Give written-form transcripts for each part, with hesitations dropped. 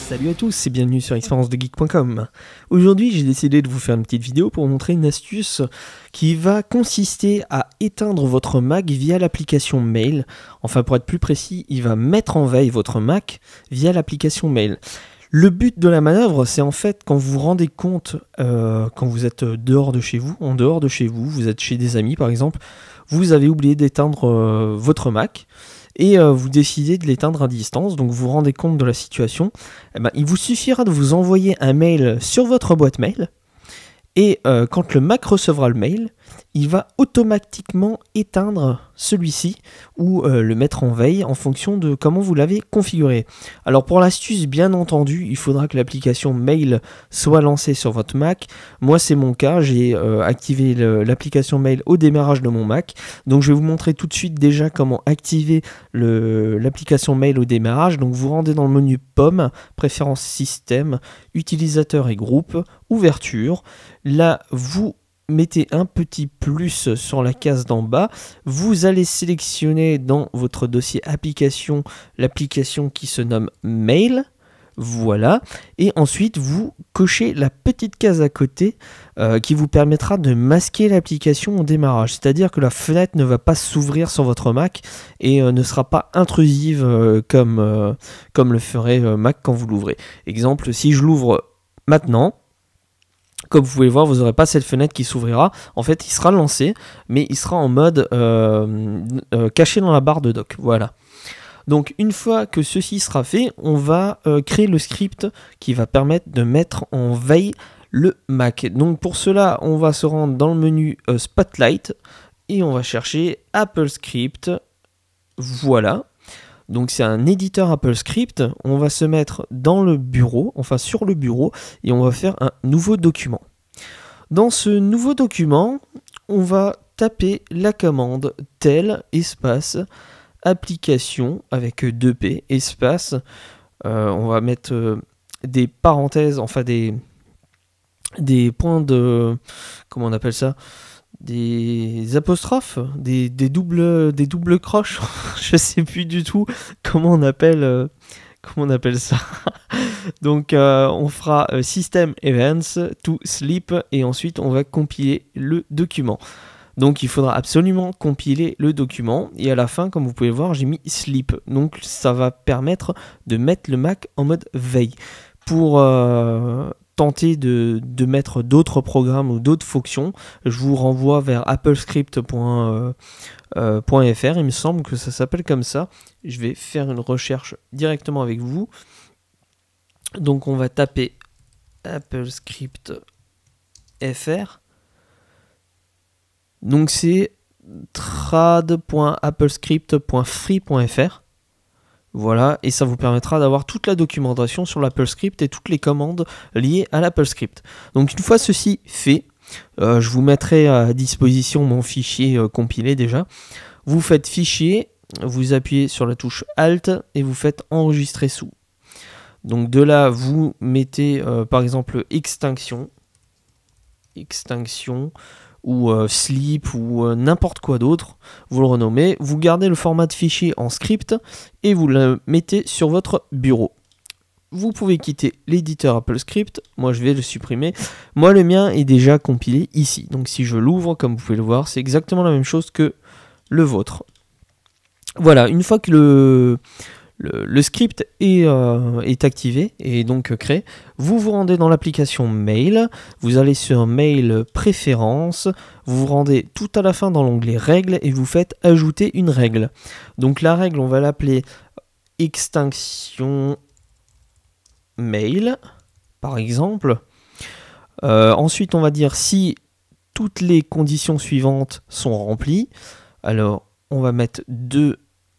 Salut à tous et bienvenue sur expériencedegeek.com. Aujourd'hui j'ai décidé de vous faire une petite vidéo pour vous montrer une astuce qui va consister à éteindre votre Mac via l'application Mail. Enfin pour être plus précis, il va mettre en veille votre Mac via l'application Mail. Le but de la manœuvre, c'est en fait quand vous vous rendez compte, quand vous êtes dehors de chez vous, en dehors de chez vous, vous êtes chez des amis par exemple, vous avez oublié d'éteindre votre Mac. Et vous décidez de l'éteindre à distance, donc vous vous rendez compte de la situation, il vous suffira de vous envoyer un mail sur votre boîte mail, et quand le Mac recevra le mail, il va automatiquement éteindre celui-ci, ou le mettre en veille en fonction de comment vous l'avez configuré. Alors pour l'astuce, bien entendu, il faudra que l'application Mail soit lancée sur votre Mac. Moi c'est mon cas, j'ai activé l'application Mail au démarrage de mon Mac. Donc je vais vous montrer tout de suite déjà comment activer l'application Mail au démarrage. Donc vous rendez dans le menu Pomme, préférences système, utilisateur et groupe, ouverture. Là vous mettez un petit plus sur la case d'en bas, vous allez sélectionner dans votre dossier application l'application qui se nomme Mail, voilà, et ensuite vous cochez la petite case à côté qui vous permettra de masquer l'application au démarrage, c'est-à-dire que la fenêtre ne va pas s'ouvrir sur votre Mac et ne sera pas intrusive comme le ferait Mac quand vous l'ouvrez. Exemple, si je l'ouvre maintenant, comme vous pouvez le voir, vous n'aurez pas cette fenêtre qui s'ouvrira. En fait, il sera lancé, mais il sera en mode caché dans la barre de dock. Voilà. Donc, une fois que ceci sera fait, on va créer le script qui va permettre de mettre en veille le Mac. Donc, pour cela, on va se rendre dans le menu Spotlight et on va chercher Apple Script. Voilà. Donc c'est un éditeur Apple Script, on va se mettre dans le bureau, enfin sur le bureau, et on va faire un nouveau document. Dans ce nouveau document, on va taper la commande tel espace application avec 2P espace, on va mettre des parenthèses, enfin des points de, comment on appelle ça, des apostrophes, des doubles croches, je sais plus du tout comment on appelle ça. Donc on fera system events to sleep et ensuite on va compiler le document. Donc il faudra absolument compiler le document et à la fin, comme vous pouvez le voir, j'ai mis sleep. Donc ça va permettre de mettre le Mac en mode veille. Pour tenter de mettre d'autres programmes ou d'autres fonctions, je vous renvoie vers applescript.fr, il me semble que ça s'appelle comme ça. Je vais faire une recherche directement avec vous. Donc on va taper applescript.fr. Donc c'est trad.applescript.free.fr. Voilà, et ça vous permettra d'avoir toute la documentation sur l'Apple Script et toutes les commandes liées à l'Apple Script. Donc une fois ceci fait, je vous mettrai à disposition mon fichier compilé déjà. Vous faites fichier, vous appuyez sur la touche Alt et vous faites enregistrer sous. Donc de là, vous mettez par exemple extinction ou sleep ou n'importe quoi d'autre, vous le renommez, vous gardez le format de fichier en script et vous le mettez sur votre bureau. Vous pouvez quitter l'éditeur Apple Script, moi je vais le supprimer, moi le mien est déjà compilé ici, donc si je l'ouvre, comme vous pouvez le voir, c'est exactement la même chose que le vôtre. Voilà, une fois que le script est activé et donc créé, vous vous rendez dans l'application Mail, vous allez sur Mail Préférences, vous vous rendez tout à la fin dans l'onglet Règles et vous faites ajouter une règle. Donc la règle, on va l'appeler extinction Mail, par exemple. Ensuite, on va dire si toutes les conditions suivantes sont remplies, alors on va mettre 2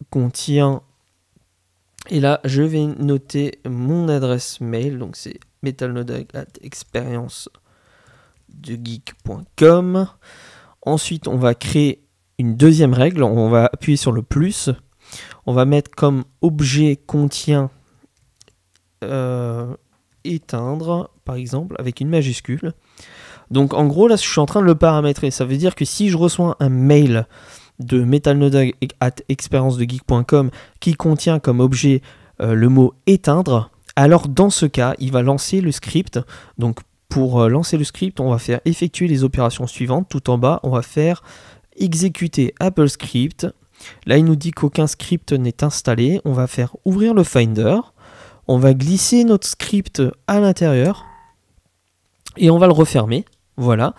contient. Et là, je vais noter mon adresse mail, donc c'est metalnodeg@expériencedegeek.com. Ensuite, on va créer une deuxième règle, on va appuyer sur le plus. On va mettre comme objet contient éteindre, par exemple, avec une majuscule. Donc en gros, là, je suis en train de le paramétrer. Ça veut dire que si je reçois un mail de metalnodeg@expériencedegeek.com qui contient comme objet le mot éteindre, alors dans ce cas, il va lancer le script. Donc pour lancer le script, on va faire effectuer les opérations suivantes. Tout en bas, on va faire exécuter Apple Script. Là, il nous dit qu'aucun script n'est installé. On va faire ouvrir le Finder. On va glisser notre script à l'intérieur. Et on va le refermer. Voilà.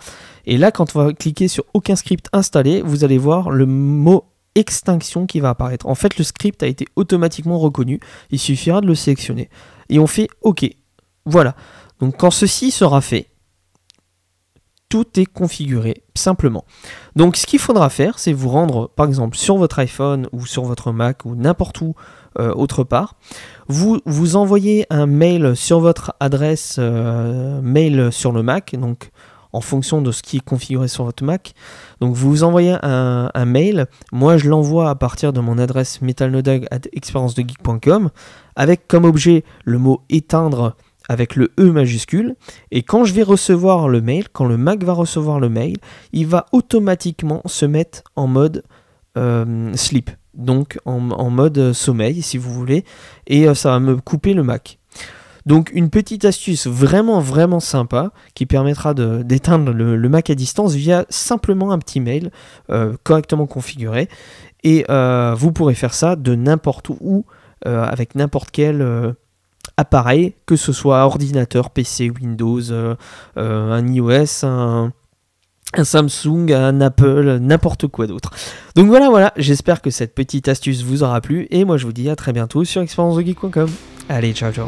Et là, quand on va cliquer sur aucun script installé, vous allez voir le mot extinction qui va apparaître. En fait, le script a été automatiquement reconnu. Il suffira de le sélectionner. Et on fait OK. Voilà. Donc quand ceci sera fait, tout est configuré simplement. Donc ce qu'il faudra faire, c'est vous rendre par exemple sur votre iPhone ou sur votre Mac ou n'importe où autre part. Vous envoyez un mail sur votre adresse mail sur le Mac, donc en fonction de ce qui est configuré sur votre Mac. Donc vous envoyez un mail, moi je l'envoie à partir de mon adresse metalnodog@expériencedegeek.com avec comme objet le mot éteindre avec le E majuscule, et quand je vais recevoir le mail, quand le Mac va recevoir le mail, il va automatiquement se mettre en mode sleep, donc en mode sommeil si vous voulez, et ça va me couper le Mac. Donc une petite astuce vraiment vraiment sympa qui permettra d'éteindre le Mac à distance via simplement un petit mail correctement configuré, et vous pourrez faire ça de n'importe où avec n'importe quel appareil, que ce soit ordinateur, PC, Windows, un iOS, un Samsung, un Apple, n'importe quoi d'autre. Donc voilà, j'espère que cette petite astuce vous aura plu, et moi je vous dis à très bientôt sur expériencedegeek.com. Allez, ciao ciao.